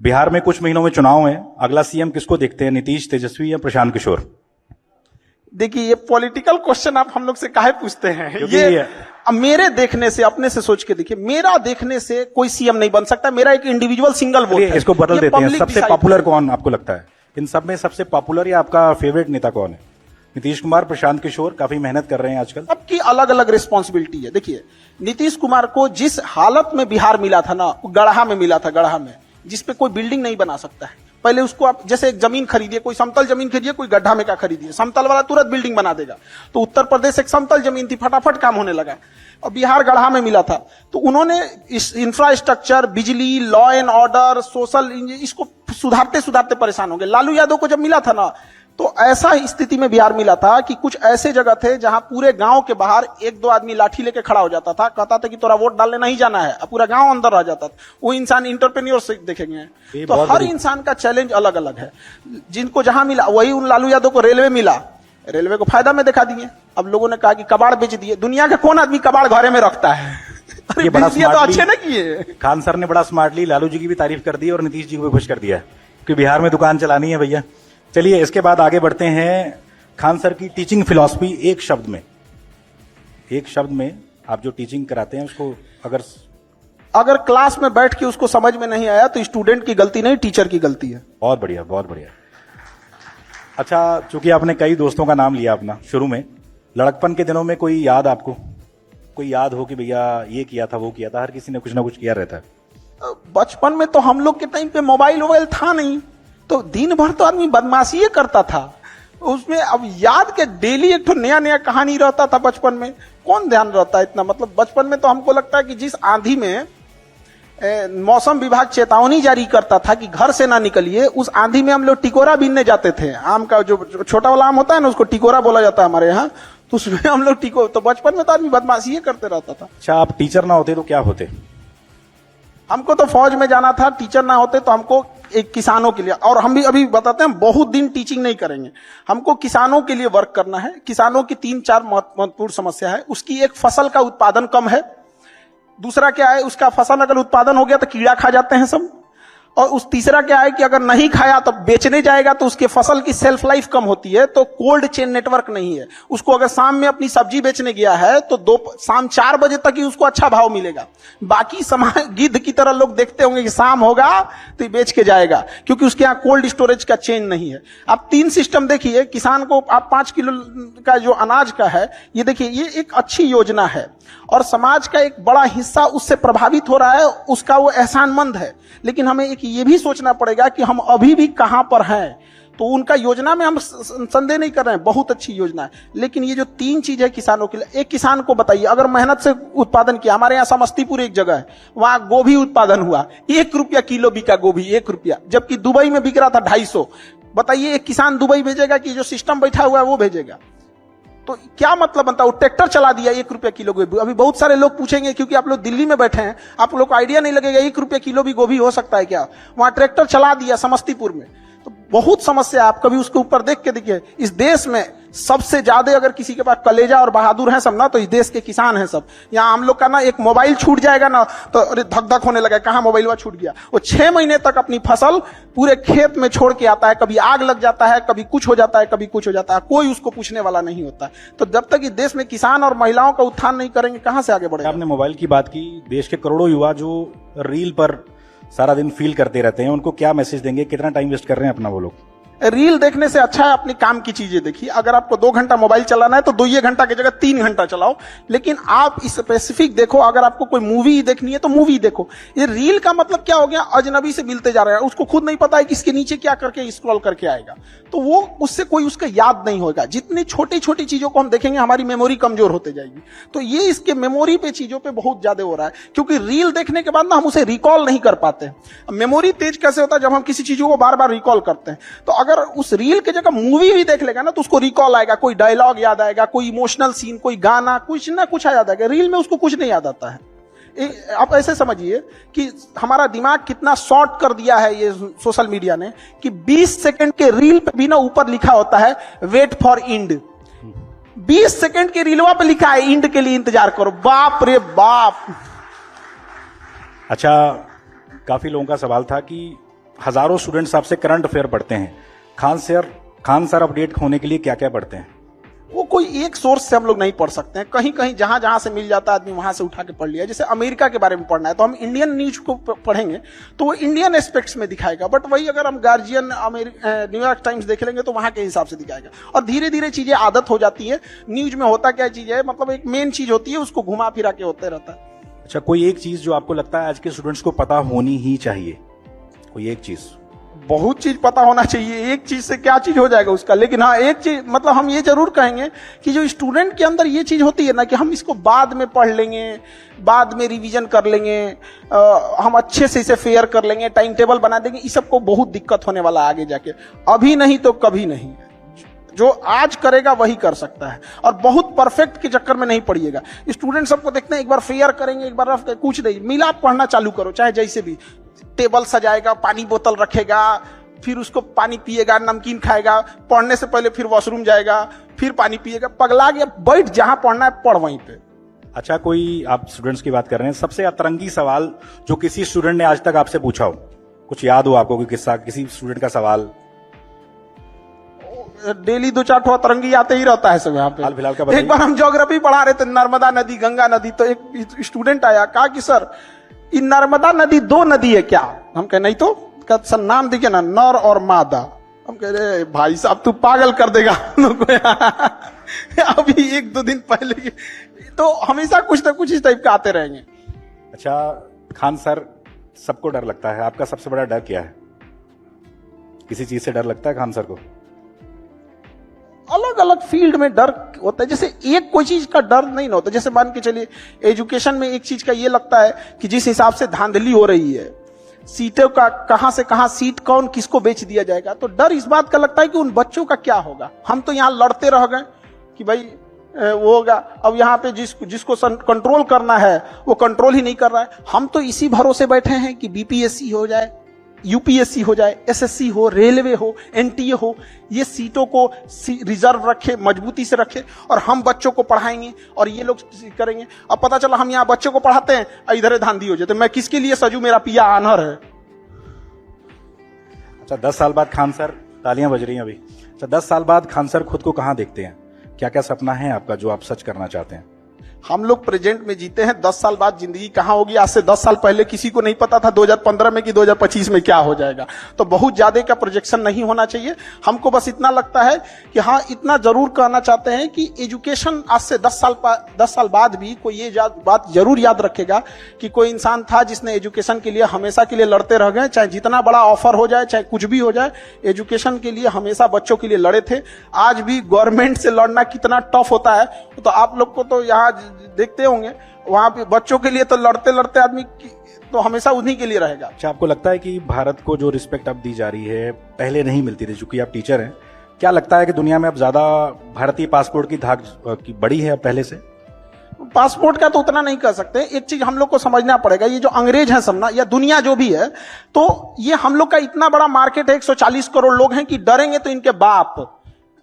बिहार में कुछ महीनों में चुनाव है, अगला सीएम किसको देखते हैं, नीतीश, तेजस्वी या प्रशांत किशोर? देखिए, ये पॉलिटिकल क्वेश्चन आप हम लोग से काहे पूछते हैं? क्योंकि ये अब मेरे देखने से, अपने से सोच के देखिए, मेरा देखने से कोई सीएम नहीं बन सकता। मेरा एक इंडिविजुअल सिंगल वोट है। इसको बदल देते हैं, सबसे पॉपुलर कौन आपको लगता है इन सब में? सबसे पॉपुलर या आपका फेवरेट नेता कौन है? नीतीश कुमार, प्रशांत किशोर काफी मेहनत कर रहे हैं आजकल। सबकी अलग अलग रिस्पॉन्सिबिलिटी है। देखिए, नीतीश कुमार को जिस हालत में बिहार मिला था ना, गढ़ा में मिला था, गढ़ा में, जिसपे कोई बिल्डिंग नहीं बना सकता है। पहले उसको आप जैसे एक जमीन खरीदिए, कोई समतल जमीन खरीदिए, कोई गड्ढा में का खरीदिए, समतल वाला तुरंत बिल्डिंग बना देगा। तो उत्तर प्रदेश एक समतल जमीन थी, फटाफट काम होने लगा। और बिहार गढ़ा में मिला था, तो उन्होंने इस इंफ्रास्ट्रक्चर, बिजली, लॉ एंड ऑर्डर, सोशल, इसको सुधारते सुधारते परेशान हो गए। लालू यादव को जब मिला था ना, तो ऐसा स्थिति में बिहार मिला था कि कुछ ऐसे जगह थे जहां पूरे गांव के बाहर एक दो आदमी लाठी लेके खड़ा हो जाता था, कहता था कि तोरा वोट डालने नहीं जाना है, अब पूरा गांव अंदर रह जाता था। वो इंसान इंटरप्रेन्योर देखेंगे। तो हर इंसान का चैलेंज अलग अलग है। जिनको जहां मिला, वही उन लालू यादव को रेलवे मिला, रेलवे को फायदा में दिखा दिए। अब लोगों ने कहा कि कबाड़ बेच दिए। दुनिया का कौन आदमी कबाड़ घरे में रखता है? ये बड़ा तो अच्छे ना किए। खान सर ने बड़ा स्मार्टली लालू जी की भी तारीफ कर दी और नीतीश जी को भी खुश कर दिया कि बिहार में दुकान चलानी है भैया। चलिए, इसके बाद आगे बढ़ते हैं। खान सर की टीचिंग फिलॉसफी, एक शब्द में आप जो टीचिंग कराते हैं उसको अगर क्लास में बैठ के उसको समझ में नहीं आया तो स्टूडेंट की गलती नहीं, टीचर की गलती है। बहुत बढ़िया, बहुत बढ़िया। अच्छा, चूंकि आपने कई दोस्तों का नाम लिया अपना शुरू में, लड़कपन के दिनों में कोई याद आपको, कोई याद हो कि भैया ये किया था, वो किया था? हर किसी ने कुछ ना कुछ किया रहता है। बचपन में तो हम लोग के टाइम पे मोबाइल था नहीं, तो दिन भर तो आदमी बदमाशी करता था उसमें। अब याद के डेली एक तो नया नया कहानी रहता था बचपन में, कौन ध्यान रहता है इतना? मतलब बचपन में तो हमको लगता है कि जिस आंधी में मौसम विभाग चेतावनी जारी करता था कि घर से ना निकलिए, उस आंधी में हम लोग टिकोरा बीनने जाते थे। आम का जो छोटा वाला आम होता है ना, उसको टिकोरा बोला जाता है हमारे यहाँ, तो उसमें हम लोग तो बचपन में तो आदमी बदमाशी करते रहता था। अच्छा, आप टीचर ना होते तो क्या होते? हमको तो फौज में जाना था। टीचर ना होते तो हमको एक किसानों के लिए, और हम भी अभी बताते हैं, बहुत दिन टीचिंग नहीं करेंगे, हमको किसानों के लिए वर्क करना है। किसानों की 3-4 महत्वपूर्ण समस्या है। उसकी एक, फसल का उत्पादन कम है। दूसरा क्या है, उसका फसल अगर उत्पादन हो गया तो कीड़ा खा जाते हैं सब। और उस तीसरा क्या है कि अगर नहीं खाया तो बेचने जाएगा तो उसके फसल की सेल्फ लाइफ कम होती है, तो कोल्ड चेन नेटवर्क नहीं है। उसको अगर शाम में अपनी सब्जी बेचने गया है तो शाम 4 बजे तक ही उसको अच्छा भाव मिलेगा। बाकी समाज गिद्ध की तरह लोग देखते होंगे कि शाम होगा तो बेच के जाएगा, क्योंकि उसके यहाँ कोल्ड स्टोरेज का चेन नहीं है। आप 3 सिस्टम देखिए। किसान को आप 5 किलो का जो अनाज का है, ये देखिए, ये एक अच्छी योजना है और समाज का एक बड़ा हिस्सा उससे प्रभावित हो रहा है, उसका वो एहसानमंद है। लेकिन हमें एक ये भी सोचना पड़ेगा कि हम अभी भी कहां पर हैं। तो उनका योजना में हम संदेह नहीं कर रहे हैं, बहुत अच्छी योजना है। लेकिन ये जो 3 चीज है किसानों के लिए, एक किसान को बताइए, अगर मेहनत से उत्पादन किया, हमारे यहाँ समस्तीपुर एक जगह है, वहां गोभी उत्पादन हुआ, 1 रुपया किलो बिका गोभी, 1 रुपया, जबकि दुबई में बिक रहा था 250। बताइए, एक किसान दुबई भेजेगा कि जो सिस्टम बैठा हुआ है वो भेजेगा? तो क्या मतलब बनता है? वो ट्रैक्टर चला दिया, 1 रुपया किलो गोभी। अभी बहुत सारे लोग पूछेंगे, क्योंकि आप लोग दिल्ली में बैठे हैं, आप लोग को आइडिया नहीं लगेगा 1 रुपया किलो भी गोभी हो सकता है क्या? वहां ट्रैक्टर चला दिया समस्तीपुर में। तो बहुत समस्या है। आप कभी उसके ऊपर देख के देखिए, इस देश में सबसे ज्यादा अगर किसी के पास कलेजा और बहादुर है सब ना, तो इस देश के किसान हैं सब। यहाँ हम लोग का ना, एक मोबाइल छूट जाएगा ना तो अरे धक धक होने लगा, कहाँ मोबाइल हुआ छूट गया। वो 6 महीने तक अपनी फसल पूरे खेत में छोड़ के आता है, कभी आग लग जाता है, कभी कुछ हो जाता है, कभी कुछ हो जाता है, कोई उसको पूछने वाला नहीं होता। तो जब तक इस देश में किसान और महिलाओं का उत्थान नहीं करेंगे, कहां से आगे बढ़ेगा? आपने मोबाइल की बात की, देश के करोड़ों युवा जो रील पर सारा दिन फील करते रहते हैं, उनको क्या मैसेज देंगे? कितना टाइम वेस्ट कर रहे हैं अपना वो लोग? रील देखने से अच्छा है अपने काम की चीजें देखिए। अगर आपको 2 घंटा मोबाइल चलाना है तो 2 घंटा की जगह 3 घंटा चलाओ, लेकिन आप स्पेसिफिक देखो। अगर आपको कोई मूवी देखनी है तो मूवी देखो। ये रील का मतलब क्या हो गया? अजनबी से मिलते जा रहे हैं, उसको खुद नहीं पता है कि इसके नीचे क्या करके स्क्रॉल करके आएगा, तो वो उससे कोई उसका याद नहीं होगा। जितनी छोटी छोटी चीजों को हम देखेंगे, हमारी मेमोरी कमजोर होते जाएगी। तो ये इसके मेमोरी पे, चीजों पे बहुत ज्यादा हो रहा है, क्योंकि रील देखने के बाद ना हम उसे रिकॉल नहीं कर पाते। मेमोरी तेज कैसे होता है? जब हम किसी चीजों को बार बार रिकॉल करते हैं। तो अगर उस रील के जगह मूवी भी देख लेगा ना, तो उसको रिकॉल आएगा, कोई डायलॉग याद आएगा, कोई इमोशनल सीन, कोई गाना, कुछ ना कुछ याद आएगा। रील में उसको कुछ नहीं याद आता है। आप ऐसे समझिए कि हमारा दिमाग कितना शॉर्ट कर दिया है ये सोशल मीडिया ने, कि 20 सेकंड के रील पे भी ना ऊपर लिखा होता है वेट फॉर इंड। 20 सेकंड के रीलवा पे लिखा है इंड के लिए इंतजार करो। बाप रे बाप। अच्छा, काफी लोगों का सवाल था कि हजारों स्टूडेंट्स आपसे करंट अफेयर पढ़ते हैं, खान सर अपडेट होने के लिए क्या क्या पढ़ते हैं? वो कोई एक सोर्स से हम लोग नहीं पढ़ सकते हैं, कहीं कहीं जहां जहां से मिल जाता है आदमी वहां से उठा के पढ़ लिया। जैसे अमेरिका के बारे में पढ़ना है तो हम इंडियन न्यूज को पढ़ेंगे तो वो इंडियन एस्पेक्ट्स में दिखाएगा, बट वही अगर हम गार्जियन न्यूयॉर्क टाइम्स देख लेंगे तो वहां के हिसाब से दिखाएगा। और धीरे धीरे चीजें आदत हो जाती है। न्यूज में होता क्या चीज है, मतलब एक मेन चीज होती है, उसको घुमा फिरा के होते रहता है। अच्छा, कोई एक चीज जो आपको लगता है आज के स्टूडेंट्स को पता होनी ही चाहिए, कोई एक चीज? बहुत चीज पता होना चाहिए, एक चीज से क्या चीज हो जाएगा उसका, लेकिन हाँ एक चीज मतलब हम ये जरूर कहेंगे कि जो स्टूडेंट के अंदर ये चीज होती है ना कि हम इसको बाद में पढ़ लेंगे, बाद में रिवीजन कर लेंगे, हम अच्छे से इसे फेयर कर लेंगे, टाइम टेबल बना देंगे, इस सबको बहुत दिक्कत होने वाला आगे जाके। अभी नहीं तो कभी नहीं, जो आज करेगा वही कर सकता है। और बहुत परफेक्ट के चक्कर में नहीं पड़िएगा। स्टूडेंट सबको देखते हैं एक बार फेयर करेंगे, एक बार रफ, कुछ नहीं, मिला पढ़ना चालू करो, चाहे जैसे भी। टेबल सजाएगा, पानी बोतल रखेगा, फिर उसको पानी पिएगा, नमकीन खाएगा, पढ़ने से पहले फिर वॉशरूम जाएगा, फिर पानी पिएगा, पगला गया, बैठ जहां पढ़ना है पढ़ वहीं पे। अच्छा, कोई आप स्टूडेंट्स की बात कर रहे हैं, सबसे अतरंगी सवाल जो किसी स्टूडेंट ने आज तक आपसे पूछा हो, कुछ याद हो आपको कोई किस्सा, किसी स्टूडेंट का सवाल? डेली 2-4 ठो अतरंगी आते ही रहता है सब यहाँ पे। हाल फिलहाल का बताइए। एक बार हम ज्योग्राफी पढ़ा रहे थे, नर्मदा नदी, गंगा नदी, तो एक स्टूडेंट आया, कहा कि सर ये नर्मदा नदी 2 नदी है क्या? हम कहे नहीं तो, सर नाम देखिए ना, नर और मादा। हम कह रहे भाई साहब तू पागल कर देगा हम लोग को। अभी 1-2 दिन पहले तो हमेशा कुछ ना कुछ इस टाइप का आते रहेंगे। अच्छा, खान सर सबको डर लगता है, आपका सबसे बड़ा डर क्या है? किसी चीज से डर लगता है खान सर को? अलग अलग फील्ड में डर होता है, जैसे एक कोई चीज का डर नहीं ना होता। जैसे मान के चलिए एजुकेशन में एक चीज का ये लगता है कि जिस हिसाब से धांधली हो रही है, सीटों का कहां से कहां सीट कौन किसको बेच दिया जाएगा, तो डर इस बात का लगता है कि उन बच्चों का क्या होगा। हम तो यहां लड़ते रह गए कि भाई वो होगा, अब यहाँ पे जिसको कंट्रोल करना है वो कंट्रोल ही नहीं कर रहा है। हम तो इसी भरोसे बैठे हैं कि बीपीएससी हो जाए, यूपीएससी हो जाए, एसएससी हो, रेलवे हो, एनटीए हो, ये सीटों को रिजर्व रखे, मजबूती से रखे, और हम बच्चों को पढ़ाएंगे और ये लोग करेंगे। अब पता चला हम यहाँ बच्चों को पढ़ाते हैं, इधर धांधी हो जाते, मैं किसके लिए सजू, मेरा पिया आनर है। अच्छा, 10 साल बाद खान सर, तालियां बज रही हैं अभी। अच्छा, 10 साल बाद खान सर खुद को कहां देखते हैं? क्या क्या सपना है आपका जो आप सच करना चाहते हैं? हम लोग प्रेजेंट में जीते हैं, 10 साल बाद जिंदगी कहां होगी आज से 10 साल पहले किसी को नहीं पता था 2015 में कि 2025 में क्या हो जाएगा। तो बहुत ज्यादा का प्रोजेक्शन नहीं होना चाहिए। हमको बस इतना लगता है कि हाँ, इतना जरूर कहना चाहते हैं कि एजुकेशन आज से 10 साल बाद भी कोई ये बात जरूर याद रखेगा कि कोई इंसान था जिसने एजुकेशन के लिए हमेशा के लिए लड़ते रह गए, चाहे जितना बड़ा ऑफर हो जाए, चाहे कुछ भी हो जाए, एजुकेशन के लिए हमेशा बच्चों के लिए लड़े थे। आज भी गवर्नमेंट से लड़ना कितना टफ होता है, तो आप लोग को तो यहाँ देखते होंगे, वहां पे बच्चों के लिए तो लड़ते लड़ते आदमी तो हमेशा उन्हीं के लिए रहेगा। अच्छा, आपको लगता है कि भारत को जो रिस्पेक्ट अब दी जा रही है पहले नहीं मिलती थी? चूंकि आप टीचर हैं, क्या लगता है कि दुनिया में अब ज्यादा भारतीय पासपोर्ट की धाक की बड़ी है अब पहले से? पासपोर्ट का तो उतना नहीं कह सकते। एक चीज हम लोग को समझना पड़ेगा, ये जो अंग्रेज है सब ना, या दुनिया जो भी है, तो ये हम लोग का इतना बड़ा मार्केट है, 140 करोड़ लोग हैं, कि डरेंगे तो इनके बाप।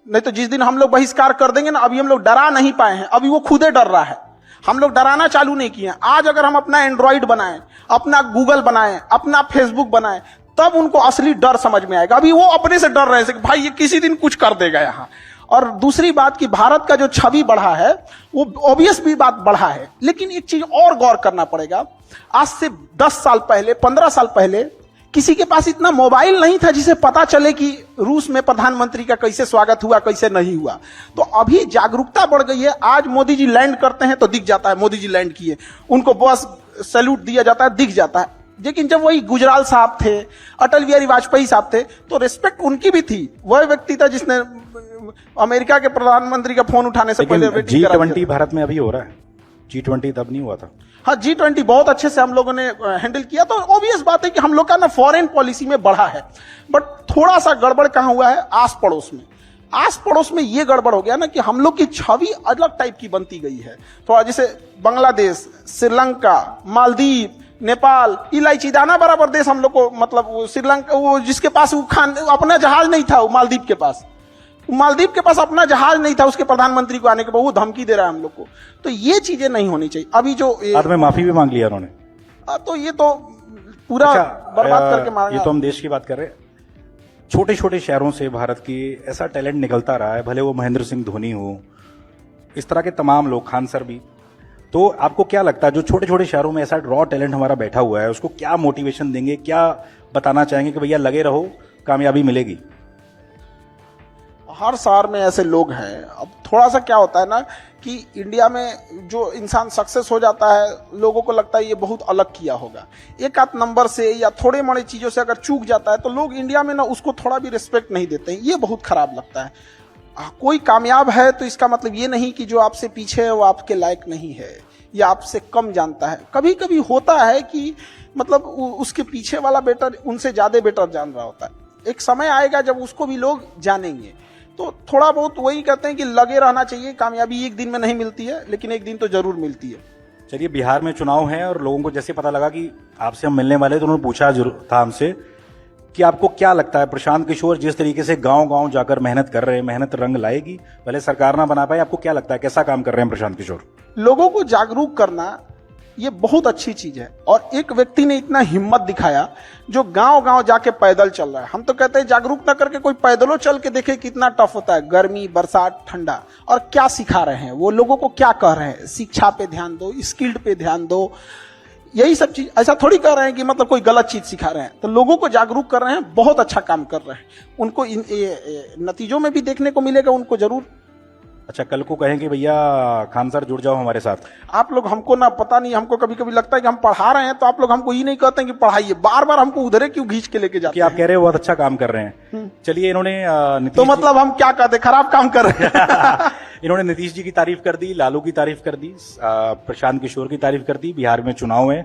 नहीं तो जिस दिन हम लोग बहिष्कार कर देंगे ना, अभी हम लोग डरा नहीं पाए हैं, अभी वो खुदे डर रहा है, हम लोग डराना चालू नहीं किए। आज अगर हम अपना एंड्रॉइड बनाएं, अपना गूगल बनाएं, अपना फेसबुक बनाएं, तब उनको असली डर समझ में आएगा। अभी वो अपने से डर रहे थे कि भाई ये किसी दिन कुछ कर देगा यहाँ। और दूसरी बात कि भारत का जो छवि बढ़ा है वो ऑब्वियस भी बात बढ़ा है, लेकिन एक चीज और गौर करना पड़ेगा। आज से 10 साल पहले, 15 साल पहले किसी के पास इतना मोबाइल नहीं था जिसे पता चले कि रूस में प्रधानमंत्री का कैसे स्वागत हुआ, कैसे नहीं हुआ। तो अभी जागरूकता बढ़ गई है। आज मोदी जी लैंड करते हैं तो दिख जाता है मोदी जी लैंड किए, उनको बस सैल्यूट दिया जाता है, दिख जाता है। लेकिन जब वही गुजराल साहब थे, अटल बिहारी वाजपेयी साहब थे, तो रिस्पेक्ट उनकी भी थी। वह व्यक्ति था जिसने अमेरिका के प्रधानमंत्री का फोन उठाने से पहले G20 भारत में अभी हो रहा है, G20 तब नहीं हुआ था। हाँ, G20 बहुत अच्छे से हम लोगों ने हैंडल किया। तो ऑब्वियस बात है कि हम लोग का ना फॉरेन पॉलिसी में बढ़ा है, बट थोड़ा सा गड़बड़ कहां हुआ है, आस पड़ोस में। आस पड़ोस में ये गड़बड़ हो गया ना कि हम लोग की छवि अलग टाइप की बनती गई है। थोड़ा जैसे बांग्लादेश, श्रीलंका, मालदीव, नेपाल, इलायची दाना बराबर देश हम लोग को, मतलब श्रीलंका, वो जिसके पास वो अपना जहाज नहीं था, वो मालदीव के पास अपना जहाज नहीं था, उसके प्रधानमंत्री को आने के बाद वो धमकी दे रहा है हम लोग को। तो ये चीजें नहीं होनी चाहिए। अभी जो बाद में माफी भी मांग लिया उन्होंने। तो ये तो पूरा बर्बाद करके मारेंगे। ये तो हम देश की बात कर रहे हैं, छोटे छोटे शहरों से भारत की ऐसा टैलेंट निकलता रहा है, भले वो महेंद्र सिंह धोनी हो, इस तरह के तमाम लोग, खान सर भी। तो आपको क्या लगता है जो छोटे छोटे शहरों में ऐसा रॉ टैलेंट हमारा बैठा हुआ है, उसको क्या मोटिवेशन देंगे, क्या बताना चाहेंगे कि भैया लगे रहो, कामयाबी मिलेगी? हर शहर में ऐसे लोग हैं। अब थोड़ा सा क्या होता है ना कि इंडिया में जो इंसान सक्सेस हो जाता है, लोगों को लगता है ये बहुत अलग किया होगा। एक आध नंबर से या थोड़े मोड़े चीजों से अगर चूक जाता है तो लोग इंडिया में ना उसको थोड़ा भी रिस्पेक्ट नहीं देते हैं। ये बहुत खराब लगता है। कोई कामयाब है तो इसका मतलब ये नहीं कि जो आपसे पीछे है वो आपके लायक नहीं है या आपसे कम जानता है। कभी कभी होता है कि मतलब उसके पीछे वाला बेटर उनसे ज्यादा बेटर जान रहा होता है। एक समय आएगा जब उसको भी लोग जानेंगे। तो थोड़ा बहुत वही कहते हैं कि लगे रहना चाहिए। कामयाबी एक दिन में नहीं मिलती है, लेकिन एक दिन तो जरूर मिलती है। चलिए, बिहार में चुनाव है और लोगों को जैसे पता लगा कि आपसे हम मिलने वाले, तो उन्होंने पूछा जरूर था हमसे कि आपको क्या लगता है प्रशांत किशोर जिस तरीके से गांव गांव जाकर मेहनत कर रहे हैं, मेहनत रंग लाएगी? भले सरकार ना बना पाए, आपको क्या लगता है कैसा काम कर रहे हैं प्रशांत किशोर? लोगों को जागरूक करना ये बहुत अच्छी चीज है। और एक व्यक्ति ने इतना हिम्मत दिखाया जो गांव गांव जाके पैदल चल रहा है। हम तो कहते हैं जागरूक ना करके कोई पैदलों चल के देखे कितना टफ होता है, गर्मी, बरसात, ठंडा। और क्या सिखा रहे हैं वो, लोगों को क्या कह रहे हैं, शिक्षा पे ध्यान दो, स्किल्ड पे ध्यान दो, यही सब चीज। ऐसा थोड़ी कर रहे हैं कि मतलब कोई गलत चीज सिखा रहे हैं। तो लोगों को जागरूक कर रहे हैं, बहुत अच्छा काम कर रहे हैं। उनको नतीजों में भी देखने को मिलेगा, उनको जरूर। अच्छा, कल को कहें कि भैया खान सर जुड़ जाओ हमारे साथ। आप लोग हमको ना, पता नहीं, हमको कभी कभी लगता है कि हम पढ़ा रहे हैं तो आप लोग हमको ये नहीं कहते हैं कि पढ़ाइए, बार बार हमको उधरे क्यों खींच के लेके जाते कि आप कह रहे हो बहुत अच्छा काम कर रहे हैं। चलिए, इन्होंने तो मतलब हम क्या कहते, खराब काम कर रहे हैं। इन्होंने नीतीश जी की तारीफ कर दी, लालू की तारीफ कर दी, प्रशांत किशोर की तारीफ कर दी। बिहार में चुनाव है,